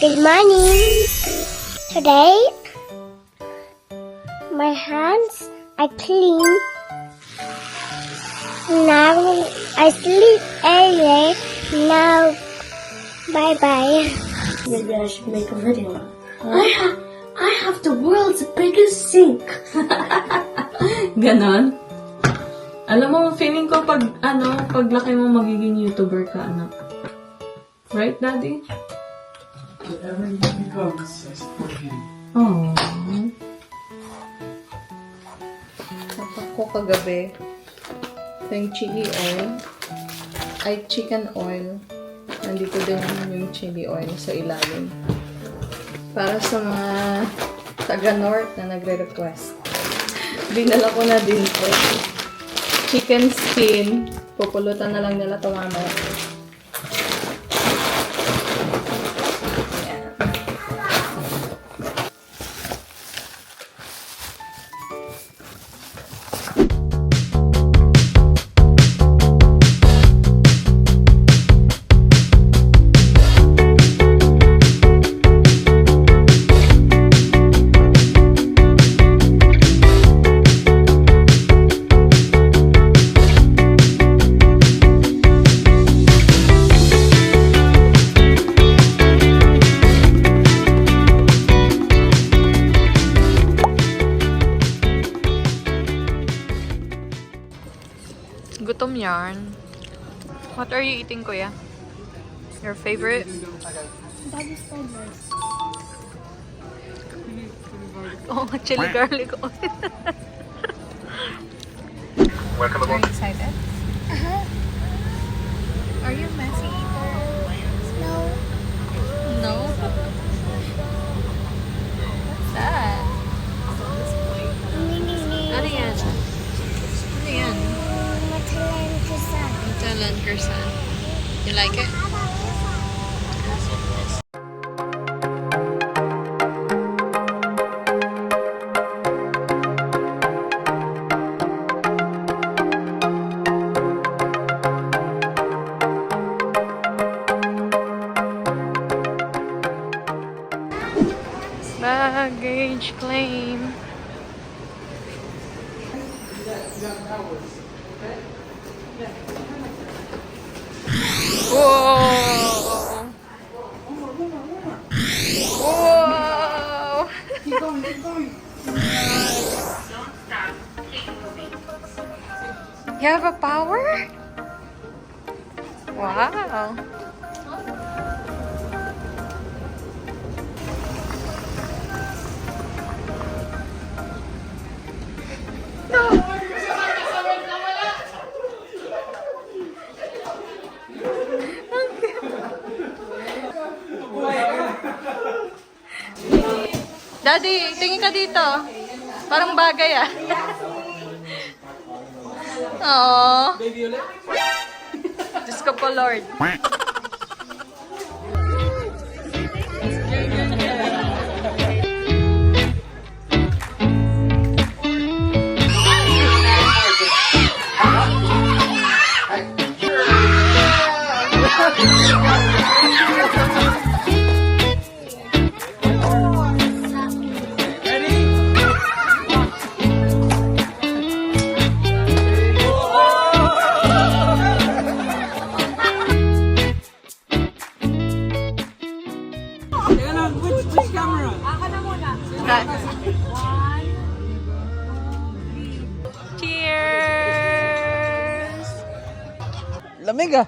Good morning. Today, my hands are clean. Now, I sleep early. Now, bye-bye. Maybe I should make a video. I have the world's biggest sink. Ganon? Alam mo, feeling ko paglaki mo magiging YouTuber ka, anak. Right, Daddy? Whatever he becomes, I support him. Oh. Tapak ko kagabi. Ito yung chili oil. Ay, chicken oil. Nandito din yung chili oil sa ilalim. Para sa mga taga-north na nagre-request. Dinala ko na din po. Chicken skin. Pupulutan na lang nila ito mamaya. Ayan. Gutom yarn. What are you eating, Kuya? Your favorite? Daddy's favorite. Oh, chili garlic oil. Welcome Are you excited? Are you messy eater? No. No? What's that? Ano yan? Ano yan? Matalan croissant. Italian croissant. You like it? Baggage claim. Whoa! Whoa! Keep going, keep going. You have a power? Wow. Daddy, tingin ka dito. Parang bagay ah. Aww. Diyos ko po, Lord. Cheers! Lamig ah.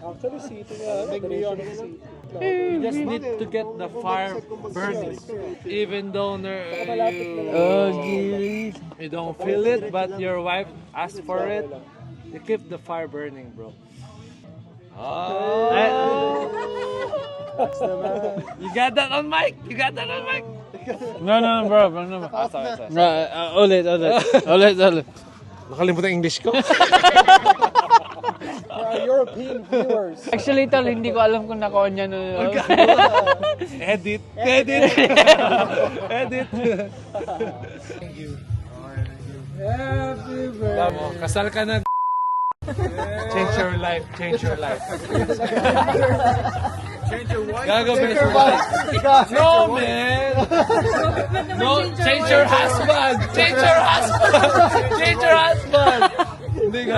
You just need to get the fire burning. Even though you don't feel it, but your wife asked for it, you keep the fire burning, bro. Oh. You got that on mic? You got that on mic? No, bro. No. Ulit. Nakalimutan English ko. European viewers. Actually, tol, hindi ko alam kung naka-on yan. Edit. Thank you. Happy birthday. Kasal ka na. Change your life. Gaga change your wife. No, man. No, change your husband. Change your husband. Change your husband. Hindi ka.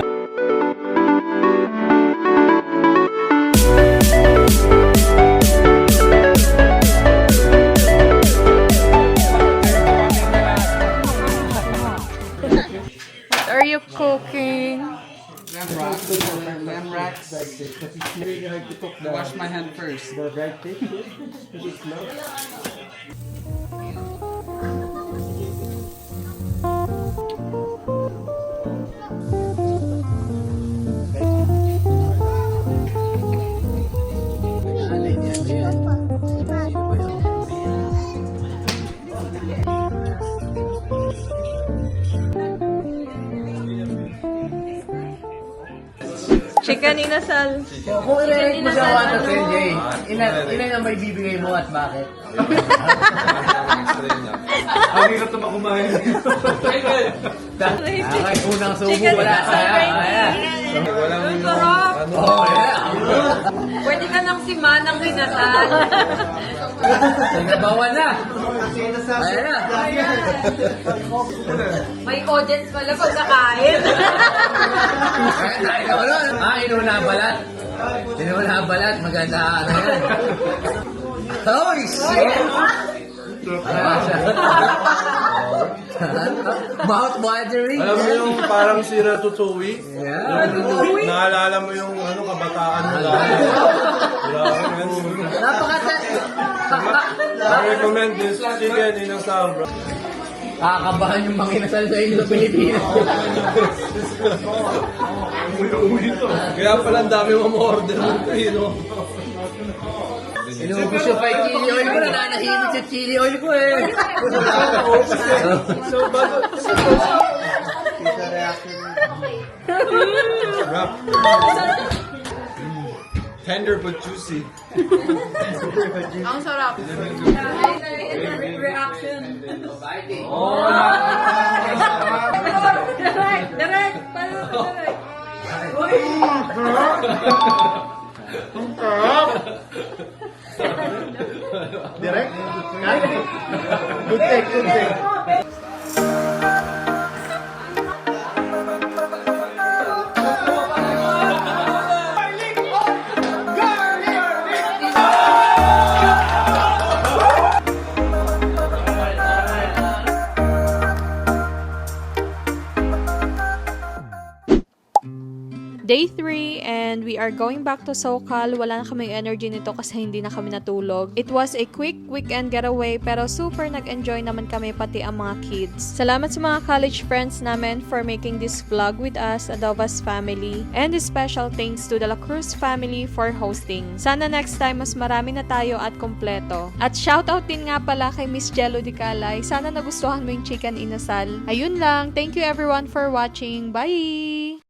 What are you cooking? Lamb racks. Wash my hand first. Chicken inasal. Kung i-rate mo sa 1 to 10, Jay, ilan ang may bibigay mo at bakit? Ang hirap na kumain. Kahit unang subo, Chicken wala. inasal Ayan. Sarap. Oh, yeah. Pwede ka nang si Manang inasal. Sinabawan na. Ayan na. May audience pala pagkakain. Ayan, inuna balat. Inuna balat, maganda. Ano yan? Hoy, shit! Mouth watering. Alam mo yung parang si Ratatouille? Yeah. Naalala mo yung kabataan mo dati. I-recommend this chicken inasal, bro. Kakabahan yung mga inasal sa inyo sa Pilipinas. Kaya pala ang dami mo order mo, Inubos yung pa yung chili oil ko. Nananahimik sa chili oil ko eh. So, bago... Tender but juicy. Ang sarap. Reaction. Direct. Direct? Good take, good take. Day 3 and we are going back to SoCal. Wala na kaming energy nito kasi hindi na kami natulog. It was a quick weekend getaway pero super nag-enjoy naman kami pati ang mga kids. Salamat sa mga college friends namin for making this vlog with us, Adobas family. And a special thanks to the La Cruz family for hosting. Sana next time mas marami na tayo at kompleto. At shoutout din nga pala kay Miss Jello Di Calay. Sana nagustuhan mo yung chicken inasal. Ayun lang. Thank you everyone for watching. Bye!